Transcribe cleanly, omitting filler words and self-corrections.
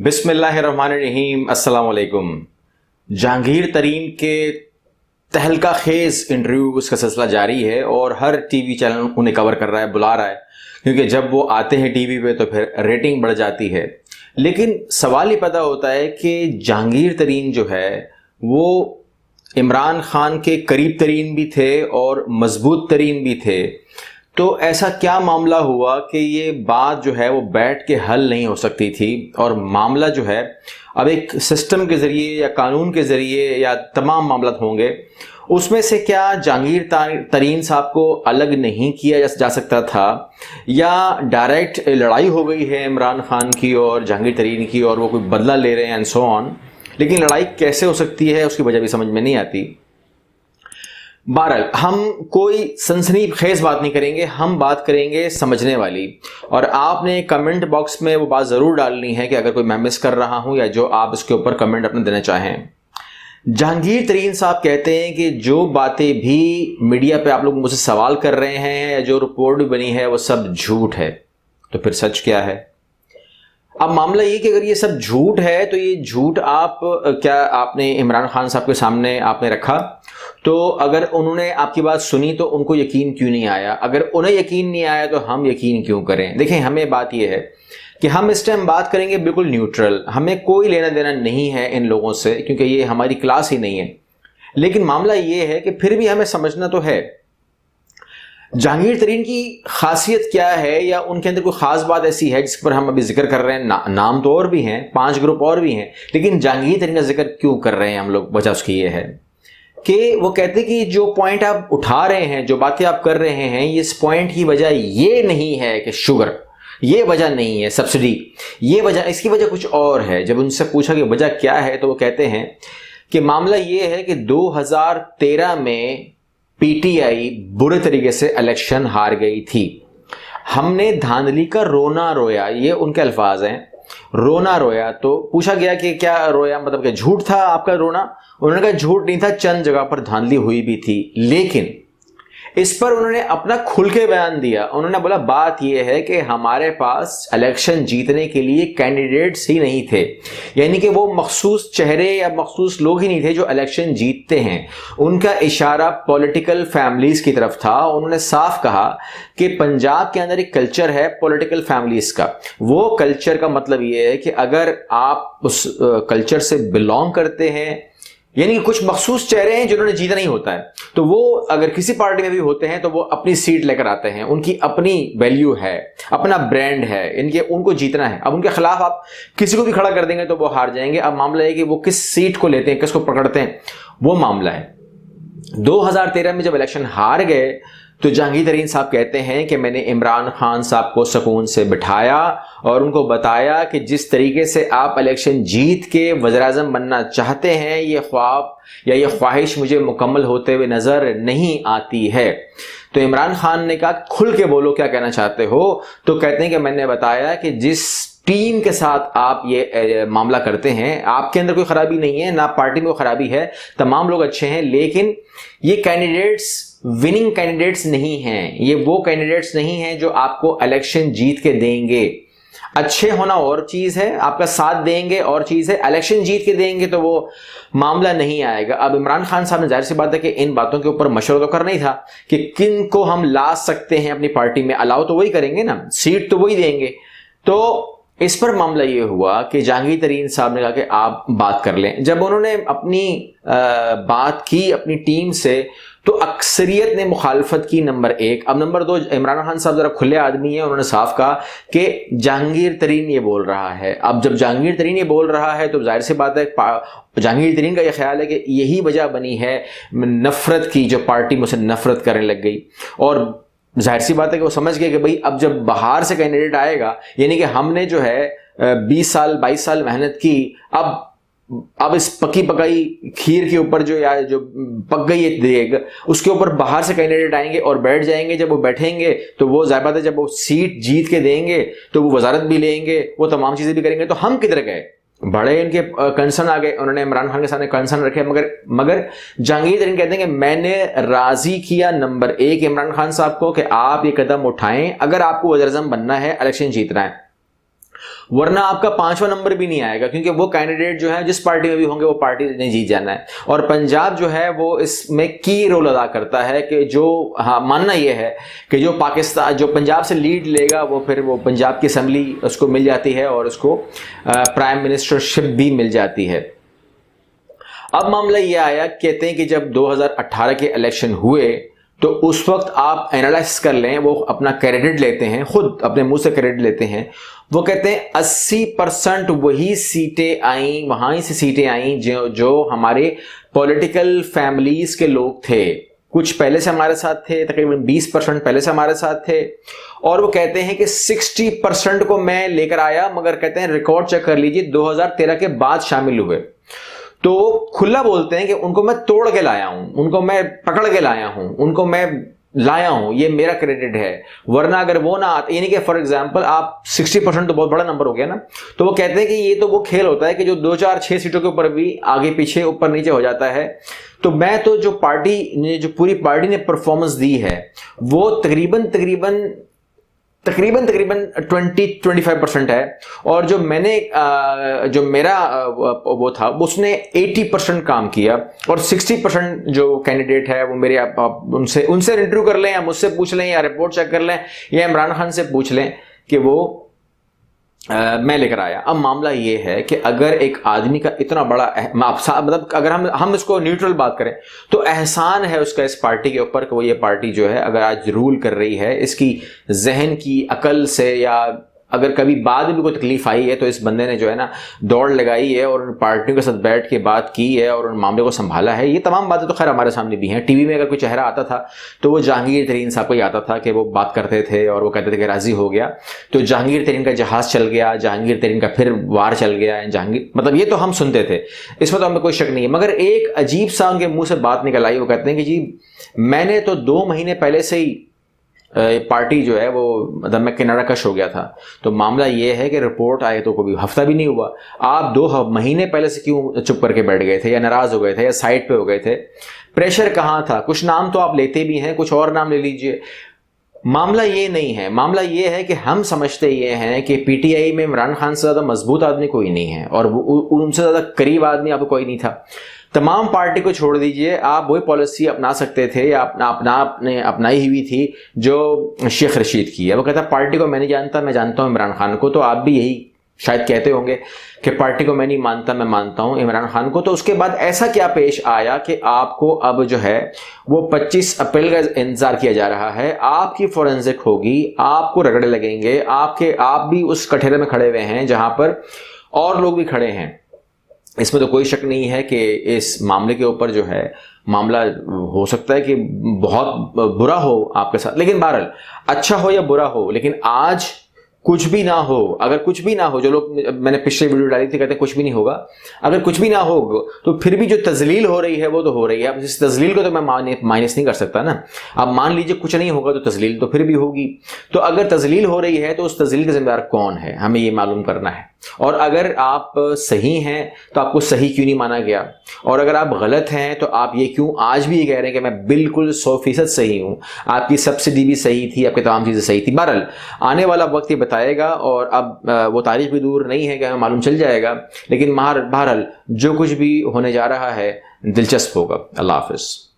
बिस्मिल्लाहिर्रहमानिर्रहीम, अस्सलाम वालेकुम। जहांगीर तरीन के तहलका खेज इंटरव्यूज का सिलसिला जारी है और हर टीवी चैनल उन्हें कवर कर रहा है, बुला रहा है, क्योंकि जब वो आते हैं टीवी पे तो फिर रेटिंग बढ़ जाती है। लेकिन सवाल ये पैदा होता है कि जहांगीर तरीन जो है वो इमरान खान के करीब तरीन भी थे और मजबूत तरीन भी थे। तो ऐसा क्या मामला हुआ कि ये बात जो है वो बैठ के हल नहीं हो सकती थी और मामला जो है अब एक सिस्टम के ज़रिए या कानून के ज़रिए या तमाम मामला होंगे, उसमें से क्या जहांगीर तरीन साहब को अलग नहीं किया जा सकता था या डायरेक्ट लड़ाई हो गई है इमरान खान की और जहांगीर तरीन की और वो कोई बदला ले रहे हैं एंड सो ऑन। लेकिन लड़ाई कैसे हो सकती है उसकी वजह भी समझ में नहीं आती। बहरहाल हम कोई सनसनीखेज बात नहीं करेंगे, हम बात करेंगे समझने वाली। और आपने कमेंट बॉक्स में वो बात ज़रूर डालनी है कि अगर कोई मैं मिस कर रहा हूं या जो आप इसके ऊपर कमेंट अपने देना चाहें। जहांगीर तरीन साहब कहते हैं कि जो बातें भी मीडिया पे आप लोग मुझसे सवाल कर रहे हैं या जो रिपोर्ट भी बनी है वो सब झूठ है। तो फिर सच क्या है? अब मामला ये कि अगर ये सब झूठ है तो ये झूठ आपने इमरान खान साहब के सामने आपने रखा, तो अगर उन्होंने आपकी बात सुनी तो उनको यकीन क्यों नहीं आया? अगर उन्हें यकीन नहीं आया तो हम यकीन क्यों करें? देखें, हमें बात यह है कि हम इस टाइम बात करेंगे बिल्कुल न्यूट्रल, हमें कोई लेना देना नहीं है इन लोगों से, क्योंकि ये हमारी क्लास ही नहीं है। लेकिन मामला ये है कि फिर भी हमें समझना तो है जहांगीर तरीन की खासियत क्या है या उनके अंदर कोई खास बात ऐसी है जिस पर हम अभी जिक्र कर रहे हैं। नाम तो और भी हैं, 5 ग्रुप और भी हैं, लेकिन जहांगीर तरीन का जिक्र क्यों कर रहे हैं हम लोग? वजह उसकी ये है कि वो कहते हैं कि जो पॉइंट आप उठा रहे हैं, जो बातें आप कर रहे हैं, इस पॉइंट की वजह ये नहीं है कि शुगर, ये वजह नहीं है सब्सिडी, ये वजह, इसकी वजह कुछ और है। जब उनसे पूछा कि वजह क्या है तो वो कहते हैं कि मामला ये है कि 2013 में पीटीआई बुरे तरीके से इलेक्शन हार गई थी। हमने धांधली का रोना रोया, ये उनके अल्फाज हैं, रोना रोया। तो पूछा गया कि क्या रोया, मतलब कि झूठ था आपका रोना? उन्होंने कहा झूठ नहीं था, चंद जगह पर धांधली हुई भी थी। लेकिन इस पर उन्होंने अपना खुल के बयान दिया। उन्होंने बोला बात यह है कि हमारे पास इलेक्शन जीतने के लिए कैंडिडेट्स ही नहीं थे, यानी कि वो मखसूस चेहरे या मखसूस लोग ही नहीं थे जो इलेक्शन जीतते हैं। उनका इशारा पॉलिटिकल फैमिलीज की तरफ था। उन्होंने साफ कहा कि पंजाब के अंदर एक कल्चर है पॉलिटिकल फैमिलीज का। वो कल्चर का मतलब ये है कि अगर आप उस कल्चर से बिलोंग करते हैं, यानी कि कुछ मखसूस चेहरे हैं जिन्होंने जीता नहीं होता है, तो वो अगर किसी पार्टी में भी होते हैं तो वो अपनी सीट लेकर आते हैं, उनकी अपनी वैल्यू है, अपना ब्रांड है, उनको जीतना है। अब उनके खिलाफ आप किसी को भी खड़ा कर देंगे तो वो हार जाएंगे। अब मामला है कि वो किस सीट को लेते हैं, किसको पकड़ते हैं, वो मामला है। 2013 में जब इलेक्शन हार गए तो जहांगीर तरीन साहब कहते हैं कि मैंने इमरान खान साहब को सुकून से बिठाया और उनको बताया कि जिस तरीके से आप इलेक्शन जीत के वज़ीर-ए-आज़म बनना चाहते हैं, ये ख्वाब या ये ख्वाहिश मुझे मुकम्मल होते हुए नज़र नहीं आती है। तो इमरान खान ने कहा खुल के बोलो, क्या कहना चाहते हो? तो कहते हैं कि मैंने बताया कि जिस टीम के साथ आप ये मामला करते हैं, आपके अंदर कोई खराबी नहीं है, ना पार्टी में कोई खराबी है, तमाम लोग अच्छे हैं, लेकिन ये कैंडिडेट्स विनिंग कैंडिडेट्स नहीं हैं। ये वो कैंडिडेट्स नहीं हैं जो आपको इलेक्शन जीत के देंगे। अच्छे होना और चीज है, आपका साथ देंगे और चीज है, इलेक्शन जीत के देंगे तो वो मामला नहीं आएगा। अब इमरान खान साहब ने जाहिर सी बात है कि इन बातों के ऊपर मशवरा तो करना ही था कि किन को हम ला सकते हैं अपनी पार्टी में, अलाउ तो वही करेंगे ना, सीट तो वही देंगे। तो इस पर मामला ये हुआ कि जहांगीर तरीन साहब ने कहा कि आप बात कर लें। जब उन्होंने अपनी बात की अपनी टीम से तो अक्सरियत ने मुखालफत की, नंबर 1। अब नंबर 2, इमरान खान साहब जरा खुले आदमी है, उन्होंने साफ कहा कि जहांगीर तरीन ये बोल रहा है। अब जब जहांगीर तरीन ये बोल रहा है तो जाहिर सी बात है जहांगीर तरीन का ये ख्याल है कि यही वजह बनी है नफरत की, जो पार्टी मुझसे नफरत करने लग गई। और जाहिर सी बात है कि वो समझ गए कि भाई अब जब बाहर से कैंडिडेट आएगा, यानी कि हमने जो है 20 साल 22 साल मेहनत की, अब इस पकी पकाई खीर के ऊपर जो पक गई है देग, उसके ऊपर बाहर से कैंडिडेट आएंगे और बैठ जाएंगे। जब वो बैठेंगे तो वो जाहिर बात है जब वो सीट जीत के देंगे तो वो वजारत भी लेंगे, वो तमाम चीजें भी करेंगे। तो हम किधर गए? बड़े इनके कंसर्न आ गए, उन्होंने इमरान खान के सामने कंसर्न रखे। मगर जहांगीर तरीन कहते हैं कि मैंने राजी किया नंबर 1 इमरान खान साहब को कि आप ये कदम उठाएं अगर आपको वज़ीर-ए-आज़म बनना है, इलेक्शन जीतना है। वरना आपका 5वां नंबर भी नहीं आएगा, क्योंकि वो कैंडिडेट जो है जिस पार्टी में भी होंगे वो पार्टी ने जीत जाना है। और पंजाब जो है वो इसमें की रोल अदा करता है कि जो, हाँ, मानना ये है कि जो पाकिस्तान, जो पंजाब से लीड लेगा वो फिर वो पंजाब की असेंबली उसको मिल जाती है और उसको प्राइम मिनिस्टरशिप भी मिल जाती है। अब मामला ये आया, कहते हैं कि जब 2018 के इलेक्शन हुए तो उस वक्त आप एनालाइज कर लें, वो अपना क्रेडिट लेते हैं, खुद अपने मुंह से क्रेडिट लेते हैं। वो कहते हैं 80% वही सीटें आई, वहां से सीटें आई जो हमारे पॉलिटिकल फैमिलीज के लोग थे। कुछ पहले से हमारे साथ थे, तकरीबन 20% पहले से हमारे साथ थे। और वो कहते हैं कि 60% को मैं लेकर आया, मगर कहते हैं रिकॉर्ड चेक कर लीजिए 2013 के बाद शामिल हुए। तो खुला बोलते हैं कि उनको मैं तोड़ के लाया हूं, उनको मैं पकड़ के लाया हूं, उनको मैं लाया हूं, ये मेरा क्रेडिट है। वरना अगर वो ना आते, यानी कि फॉर एग्जांपल आप 60% तो बहुत बड़ा नंबर हो गया ना, तो वो कहते हैं कि ये तो वो खेल होता है कि जो 2 4 6 सीटों के ऊपर भी आगे पीछे ऊपर नीचे हो जाता है। तो मैं तो जो पार्टी, जो पूरी पार्टी ने परफॉर्मेंस दी है वो तकरीबन 20-25% है। और जो मैंने जो मेरा वो था उसने 80% काम किया। और 60% जो कैंडिडेट है वो मेरे, आप उनसे इंटरव्यू कर लें या मुझसे पूछ लें या रिपोर्ट चेक कर लें या इमरान खान से पूछ लें कि वो मैं लेकर आया। अब मामला ये है कि अगर एक आदमी का इतना बड़ा मतलब अगर हम इसको न्यूट्रल बात करें तो एहसान है उसका इस पार्टी के ऊपर कि वो ये पार्टी जो है अगर आज रूल कर रही है, इसकी जहन की अकल से, या अगर कभी बाद में भी कोई तकलीफ आई है तो इस बंदे ने जो है ना दौड़ लगाई है और उन पार्टियों के साथ बैठ के बात की है और उन मामले को संभाला है। ये तमाम बातें तो खैर हमारे सामने भी हैं। टीवी में अगर कोई चेहरा आता था तो वो जहांगीर तरीन साहब को ही आता था कि वो बात करते थे और वो कहते थे कि राजी हो गया तो जहांगीर तरीन का जहाज चल गया, जहांगीर तरीन का फिर वार चल गया, जहांगीर, मतलब ये तो हम सुनते थे, इसमें तो हमें कोई शक नहीं है। मगर एक अजीब सा उनके मुंह से बात निकल आई, वो कहते हैं कि जी मैंने तो 2 महीने पहले से ही पार्टी जो है वो, मतलब मैं किनारा कश हो गया था। तो मामला ये है कि रिपोर्ट आए तो कोई हफ्ता भी नहीं हुआ, आप 2 महीने पहले से क्यों चुप करके बैठ गए थे या नाराज हो गए थे या साइड पे हो गए थे? प्रेशर कहाँ था? कुछ नाम तो आप लेते भी हैं, कुछ और नाम ले लीजिए। मामला ये नहीं है, मामला ये है कि हम समझते ये हैं कि पीटीआई में इमरान खान से ज़्यादा मजबूत आदमी कोई नहीं है और उनसे ज़्यादा करीब आदमी अब कोई नहीं था। तमाम पार्टी को छोड़ दीजिए, आप वही पॉलिसी अपना सकते थे या आपने अपनाई हुई थी जो शेख रशीद की है। वो कहता पार्टी को मैं नहीं जानता, मैं जानता हूँ इमरान खान को। तो आप भी यही शायद कहते होंगे कि पार्टी को मैं नहीं मानता, मैं मानता हूं इमरान खान को। तो उसके बाद ऐसा क्या पेश आया कि आपको अब जो है वो 25 अप्रैल का इंतजार किया जा रहा है, आपकी फोरेंसिक होगी, आपको रगड़े लगेंगे, आप भी उस कठेरे में खड़े हुए हैं जहां पर और लोग भी खड़े हैं। इसमें तो कोई शक नहीं है कि इस मामले के ऊपर जो है मामला हो सकता है कि बहुत बुरा हो आपके साथ, लेकिन बहरहाल अच्छा हो या बुरा हो, लेकिन आज कुछ भी ना हो, अगर कुछ भी ना हो, जो लोग मैंने पिछले वीडियो डाली थी कहते हैं कुछ भी नहीं होगा, अगर कुछ भी ना हो तो फिर भी जो तजलील हो रही है वो तो हो रही है। अब इस तजलील को तो मैं माइनस नहीं कर सकता ना। अब मान लीजिए कुछ नहीं होगा तो तजलील तो फिर भी होगी। तो अगर तजलील हो रही है तो उस तजलील का जिम्मेदार कौन है, हमें ये मालूम करना है। और अगर आप सही हैं तो आपको सही क्यों नहीं माना गया, और अगर आप गलत हैं तो आप ये क्यों आज भी ये कह रहे हैं कि मैं बिल्कुल 100% सही हूं, आपकी सब्सिडी भी सही थी, आपकी तमाम चीजें सही थी। बहरहाल आने वाला वक्त ये बताएगा, और अब वो तारीख भी दूर नहीं है कि हमें मालूम चल जाएगा। लेकिन बहरहाल जो कुछ भी होने जा रहा है दिलचस्प होगा। अल्लाह हाफिज।